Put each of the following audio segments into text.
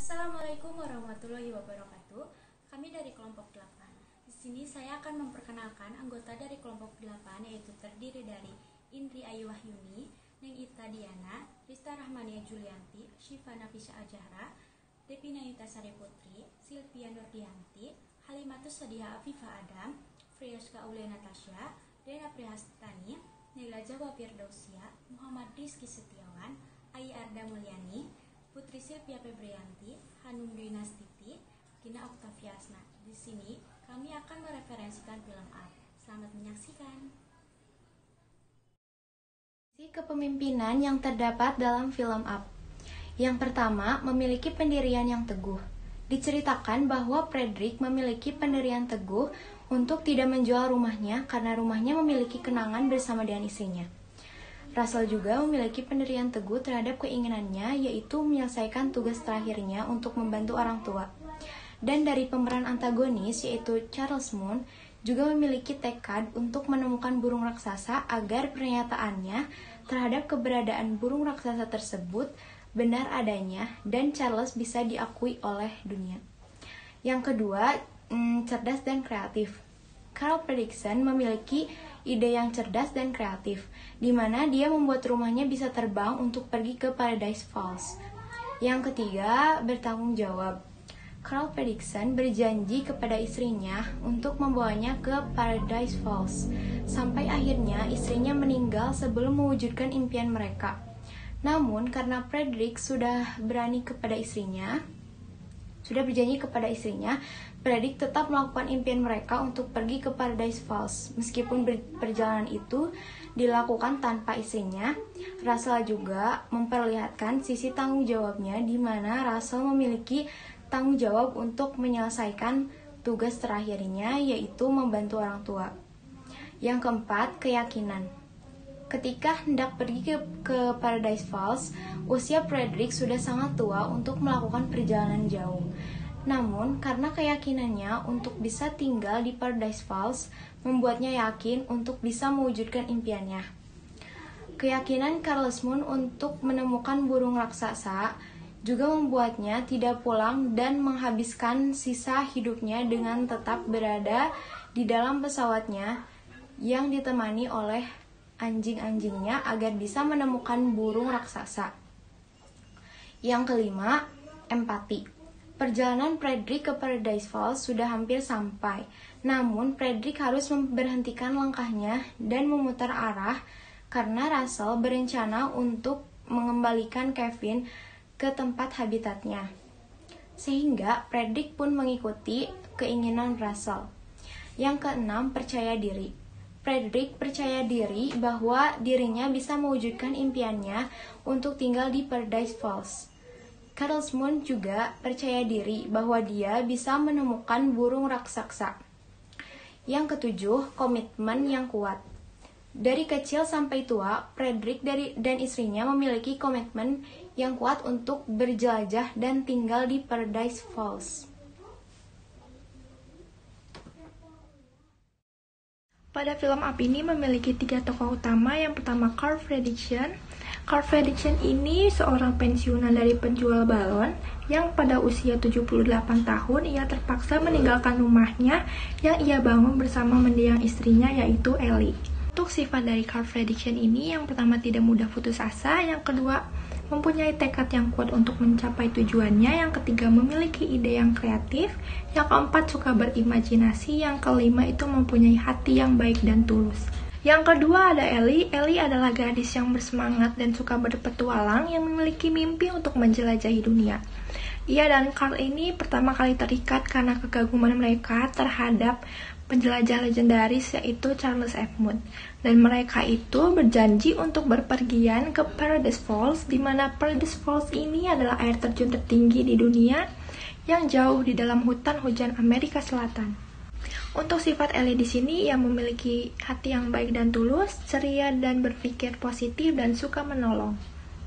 Assalamualaikum warahmatullahi wabarakatuh. Kami dari kelompok 8. Di sini saya akan memperkenalkan anggota dari kelompok 8, yaitu terdiri dari Indri Ayu Wahyuni, Neng Ita Diana, Rista Rahmania Julianti, Syifa Nafisa Ajahra, Devina Yutasari Putri, Silvia Nurdianti, Halimatus Sadiha Afifa Adam, Friyaska Aulia Natasha, Dena Prihastani, Naila Jawa Firdausia, Muhammad Rizky Setiawan, Ai Arda Mulyani, Putri Silvia Febrianti, Hanum Dinastiti, Gina Oktaviasna. Di sini kami akan mereferensikan film Up. Selamat menyaksikan. Kepemimpinan yang terdapat dalam film Up. Yang pertama, memiliki pendirian yang teguh. Diceritakan bahwa Frederick memiliki pendirian teguh untuk tidak menjual rumahnya karena rumahnya memiliki kenangan bersama dengan istrinya. Russell juga memiliki pendirian teguh terhadap keinginannya, yaitu menyelesaikan tugas terakhirnya untuk membantu orang tua. Dan dari pemeran antagonis, yaitu Charles Moon, juga memiliki tekad untuk menemukan burung raksasa agar pernyataannya terhadap keberadaan burung raksasa tersebut benar adanya dan Charles bisa diakui oleh dunia. Yang kedua, cerdas dan kreatif. Carl Fredricksen memiliki ide yang cerdas dan kreatif, di mana dia membuat rumahnya bisa terbang untuk pergi ke Paradise Falls. Yang ketiga, bertanggung jawab. Carl Fredricksen berjanji kepada istrinya untuk membawanya ke Paradise Falls, sampai akhirnya istrinya meninggal sebelum mewujudkan impian mereka. Namun, karena Frederick sudah berjanji kepada istrinya, Frederick tetap melakukan impian mereka untuk pergi ke Paradise Falls. Meskipun perjalanan itu dilakukan tanpa istrinya, Russell juga memperlihatkan sisi tanggung jawabnya, di mana Russell memiliki tanggung jawab untuk menyelesaikan tugas terakhirnya, yaitu membantu orang tua. Yang keempat, keyakinan. Ketika hendak pergi ke Paradise Falls, usia Frederick sudah sangat tua untuk melakukan perjalanan jauh. Namun, karena keyakinannya untuk bisa tinggal di Paradise Falls membuatnya yakin untuk bisa mewujudkan impiannya. Keyakinan Charles Moon untuk menemukan burung raksasa juga membuatnya tidak pulang dan menghabiskan sisa hidupnya dengan tetap berada di dalam pesawatnya yang ditemani oleh anjing-anjingnya agar bisa menemukan burung raksasa. Yang kelima, empati. Perjalanan Frederick ke Paradise Falls sudah hampir sampai, namun Frederick harus memberhentikan langkahnya dan memutar arah karena Russell berencana untuk mengembalikan Kevin ke tempat habitatnya. Sehingga Frederick pun mengikuti keinginan Russell. Yang keenam, percaya diri. Frederick percaya diri bahwa dirinya bisa mewujudkan impiannya untuk tinggal di Paradise Falls. Charles Moon juga percaya diri bahwa dia bisa menemukan burung raksasa. Yang ketujuh, komitmen yang kuat. Dari kecil sampai tua, Frederick dan istrinya memiliki komitmen yang kuat untuk berjelajah dan tinggal di Paradise Falls. Pada film Up ini memiliki 3 tokoh utama. Yang pertama, Carl Fredricksen. Carl Fredricksen ini seorang pensiunan dari penjual balon yang pada usia 78 tahun ia terpaksa meninggalkan rumahnya yang ia bangun bersama mendiang istrinya, yaitu Ellie. Untuk sifat dari Carl Fredricksen ini, yang pertama tidak mudah putus asa, yang kedua mempunyai tekad yang kuat untuk mencapai tujuannya, yang ketiga memiliki ide yang kreatif, yang keempat suka berimajinasi, yang kelima itu mempunyai hati yang baik dan tulus. Yang kedua ada Ellie. Ellie adalah gadis yang bersemangat dan suka berpetualang yang memiliki mimpi untuk menjelajahi dunia. Ia dan Carl ini pertama kali terikat karena kekaguman mereka terhadap penjelajah legendaris, yaitu Charles F. Moon. Dan mereka itu berjanji untuk berpergian ke Paradise Falls, di mana Paradise Falls ini adalah air terjun tertinggi di dunia yang jauh di dalam hutan hujan Amerika Selatan. Untuk sifat Ellie di sini, ia memiliki hati yang baik dan tulus, ceria dan berpikir positif dan suka menolong.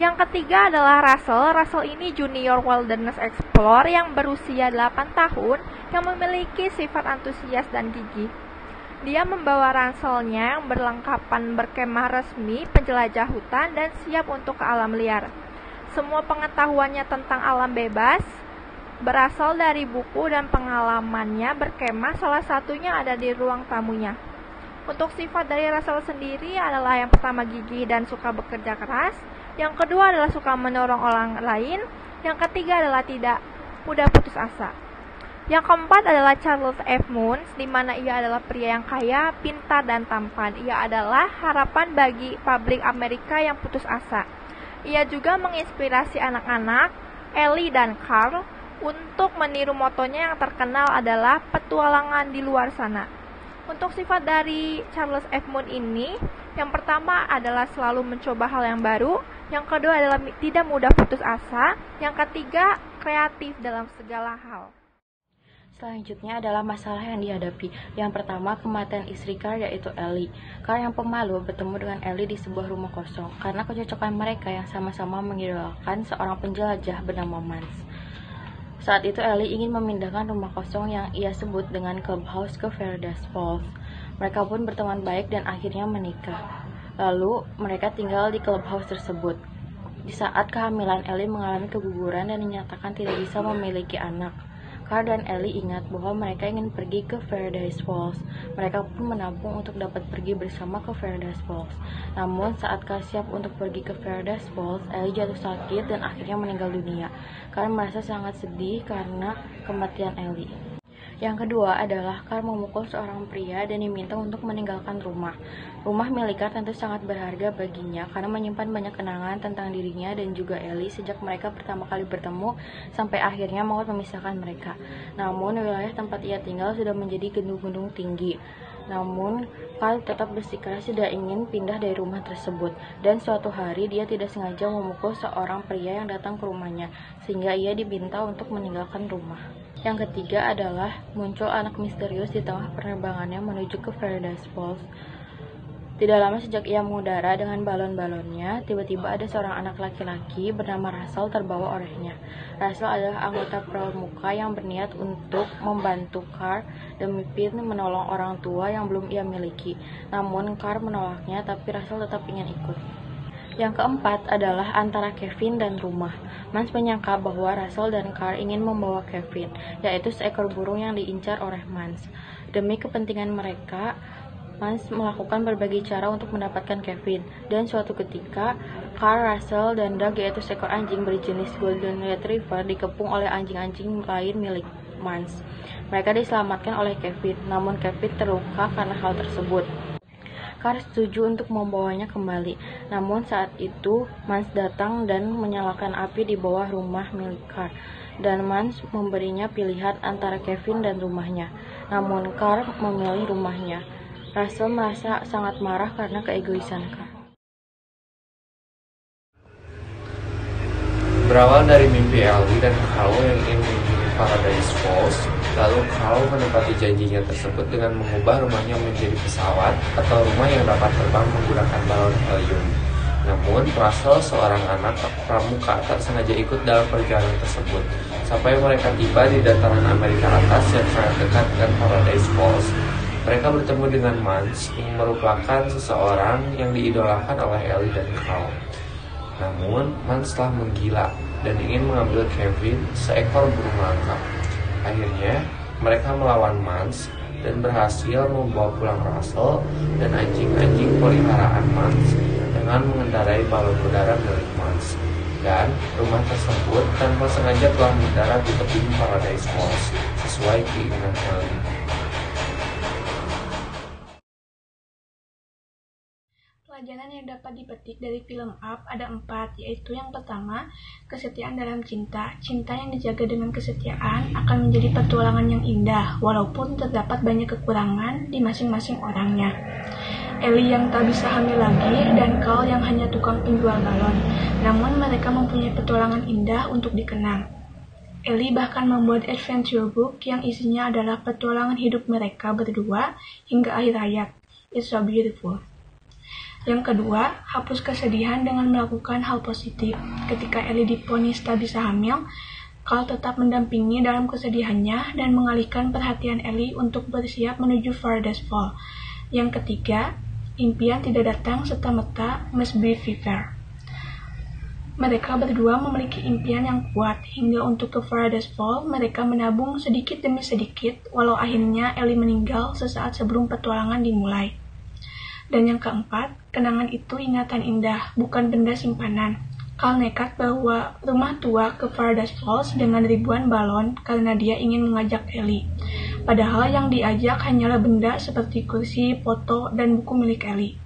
Yang ketiga adalah Russell. Russell ini junior wilderness explorer yang berusia 8 tahun yang memiliki sifat antusias dan gigih. Dia membawa ranselnya yang berlengkapan berkemah resmi, penjelajah hutan, dan siap untuk ke alam liar. Semua pengetahuannya tentang alam bebas, berasal dari buku dan pengalamannya berkemah, salah satunya ada di ruang tamunya. Untuk sifat dari Russell sendiri adalah yang pertama gigih dan suka bekerja keras, yang kedua adalah suka menolong orang lain, yang ketiga adalah tidak mudah putus asa. Yang keempat adalah Charles F. Muntz, di mana ia adalah pria yang kaya, pintar, dan tampan. Ia adalah harapan bagi publik Amerika yang putus asa. Ia juga menginspirasi anak-anak, Ellie dan Carl, untuk meniru motonya yang terkenal adalah petualangan di luar sana. Untuk sifat dari Charles F. Muntz ini, yang pertama adalah selalu mencoba hal yang baru, yang kedua adalah tidak mudah putus asa, yang ketiga kreatif dalam segala hal. Selanjutnya adalah masalah yang dihadapi. Yang pertama, kematian istri Carl, yaitu Ellie. Carl yang pemalu bertemu dengan Ellie di sebuah rumah kosong karena kecocokan mereka yang sama-sama mengidolakan seorang penjelajah bernama Mans. Saat itu Ellie ingin memindahkan rumah kosong yang ia sebut dengan clubhouse ke Paradise Falls. Mereka pun berteman baik dan akhirnya menikah. Lalu mereka tinggal di clubhouse tersebut. Di saat kehamilan, Ellie mengalami keguguran dan dinyatakan tidak bisa memiliki anak. Carl dan Ellie ingat bahwa mereka ingin pergi ke Paradise Falls. Mereka pun menabung untuk dapat pergi bersama ke Paradise Falls. Namun saat Carl siap untuk pergi ke Paradise Falls, Ellie jatuh sakit dan akhirnya meninggal dunia. Carl merasa sangat sedih karena kematian Ellie. Yang kedua adalah Carl memukul seorang pria dan diminta untuk meninggalkan rumah. Rumah milik Carl tentu sangat berharga baginya karena menyimpan banyak kenangan tentang dirinya dan juga Ellie sejak mereka pertama kali bertemu sampai akhirnya maut memisahkan mereka. Namun wilayah tempat ia tinggal sudah menjadi gedung-gedung tinggi. Namun Carl tetap bersikeras tidak ingin pindah dari rumah tersebut, dan suatu hari dia tidak sengaja memukul seorang pria yang datang ke rumahnya sehingga ia diminta untuk meninggalkan rumah. Yang ketiga adalah muncul anak misterius di tengah penerbangannya menuju ke Paradise Falls. Tidak lama sejak ia mengudara dengan balon-balonnya, tiba-tiba ada seorang anak laki-laki bernama Russell terbawa olehnya. Russell adalah anggota pramuka yang berniat untuk membantu Carl demi menolong orang tua yang belum ia miliki. Namun Carl menolaknya, tapi Russell tetap ingin ikut. Yang keempat adalah antara Kevin dan rumah. Mans menyangka bahwa Russell dan Carl ingin membawa Kevin, yaitu seekor burung yang diincar oleh Mans. Demi kepentingan mereka, Mans melakukan berbagai cara untuk mendapatkan Kevin. Dan suatu ketika, Carl, Russell, dan Doug, yaitu seekor anjing berjenis Golden Retriever, dikepung oleh anjing-anjing lain milik Mans. Mereka diselamatkan oleh Kevin, namun Kevin terluka karena hal tersebut. Carl setuju untuk membawanya kembali. Namun saat itu Mans datang dan menyalakan api di bawah rumah milik Carl. Dan Mans memberinya pilihan antara Kevin dan rumahnya. Namun Carl memilih rumahnya. Russell merasa sangat marah karena keegoisan Carl. Berawal dari mimpi Ellie dan Carl yang ingin mengunjungi Paradise Falls, lalu Carl menepati janjinya tersebut dengan mengubah rumahnya menjadi pesawat atau rumah yang dapat terbang menggunakan balon helium. Namun, Russell, seorang anak pramuka, tak sengaja ikut dalam perjalanan tersebut. Sampai mereka tiba di dataran Amerika atas yang sangat dekat dengan Paradise Falls, mereka bertemu dengan Mans yang merupakan seseorang yang diidolakan oleh Ellie dan Carl. Namun, Mans telah menggila dan ingin mengambil Kevin, seekor burung langka. Akhirnya, mereka melawan Mans dan berhasil membawa pulang Russell dan anjing-anjing peliharaan Mans dengan mengendarai balon udara milik Mans. Dan rumah tersebut tanpa sengaja telah mendarat di tebing Paradise Falls sesuai keinginan Ellie. Pelajaran yang dapat dipetik dari film Up ada 4, yaitu yang pertama, kesetiaan dalam cinta. Cinta yang dijaga dengan kesetiaan akan menjadi petualangan yang indah, walaupun terdapat banyak kekurangan di masing-masing orangnya. Ellie yang tak bisa hamil lagi, dan Carl yang hanya tukang penjual balon. Namun mereka mempunyai petualangan indah untuk dikenang. Ellie bahkan membuat adventure book yang isinya adalah petualangan hidup mereka berdua hingga akhir hayat. It's so beautiful. Yang kedua, hapus kesedihan dengan melakukan hal positif. Ketika Ellie divonis tak bisa hamil, Carl tetap mendampingi dalam kesedihannya dan mengalihkan perhatian Ellie untuk bersiap menuju Paradise Falls. Yang ketiga, impian tidak datang serta-merta, must be fever. Mereka berdua memiliki impian yang kuat, hingga untuk ke Paradise Falls mereka menabung sedikit demi sedikit, walau akhirnya Ellie meninggal sesaat sebelum petualangan dimulai. Dan yang keempat, kenangan itu ingatan indah, bukan benda simpanan. Carl nekat bawa rumah tua ke Paradise Falls dengan ribuan balon karena dia ingin mengajak Ellie. Padahal yang diajak hanyalah benda seperti kursi, foto, dan buku milik Ellie.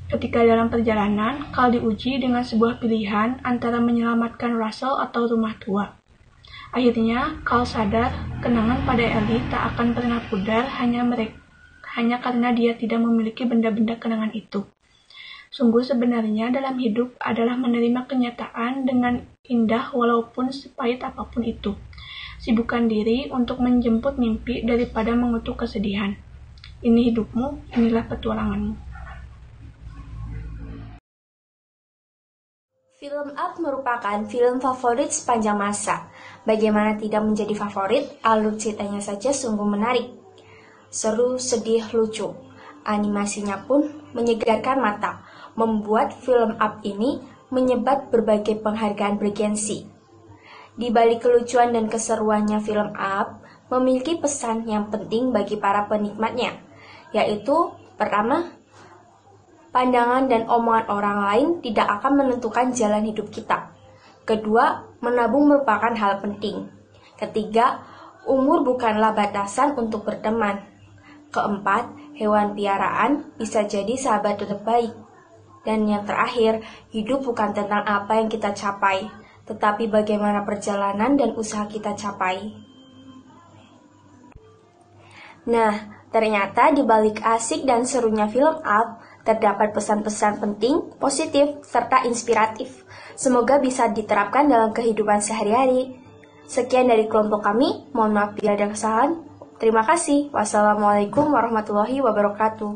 Ketika dalam perjalanan, Carl diuji dengan sebuah pilihan antara menyelamatkan Russell atau rumah tua. Akhirnya, Carl sadar kenangan pada Ellie tak akan pernah pudar hanya karena dia tidak memiliki benda-benda kenangan itu. Sungguh sebenarnya dalam hidup adalah menerima kenyataan dengan indah walaupun sepahit apapun itu. Sibukkan diri untuk menjemput mimpi daripada mengutuk kesedihan. Ini hidupmu, inilah petualanganmu. Film Up merupakan film favorit sepanjang masa. Bagaimana tidak menjadi favorit? Alur ceritanya saja sungguh menarik. Seru, sedih, lucu. Animasinya pun menyegarkan mata, membuat film Up ini menyebat berbagai penghargaan bergensi. Di balik kelucuan dan keseruannya film Up memiliki pesan yang penting bagi para penikmatnya, yaitu pertama, pandangan dan omongan orang lain tidak akan menentukan jalan hidup kita. Kedua, menabung merupakan hal penting. Ketiga, umur bukanlah batasan untuk berteman. Keempat, hewan piaraan bisa jadi sahabat terbaik. Dan yang terakhir, hidup bukan tentang apa yang kita capai, tetapi bagaimana perjalanan dan usaha kita capai. Nah, ternyata di balik asik dan serunya film Up, terdapat pesan-pesan penting, positif, serta inspiratif. Semoga bisa diterapkan dalam kehidupan sehari-hari. Sekian dari kelompok kami, mohon maaf bila ada kesalahan. Terima kasih. Wassalamualaikum warahmatullahi wabarakatuh.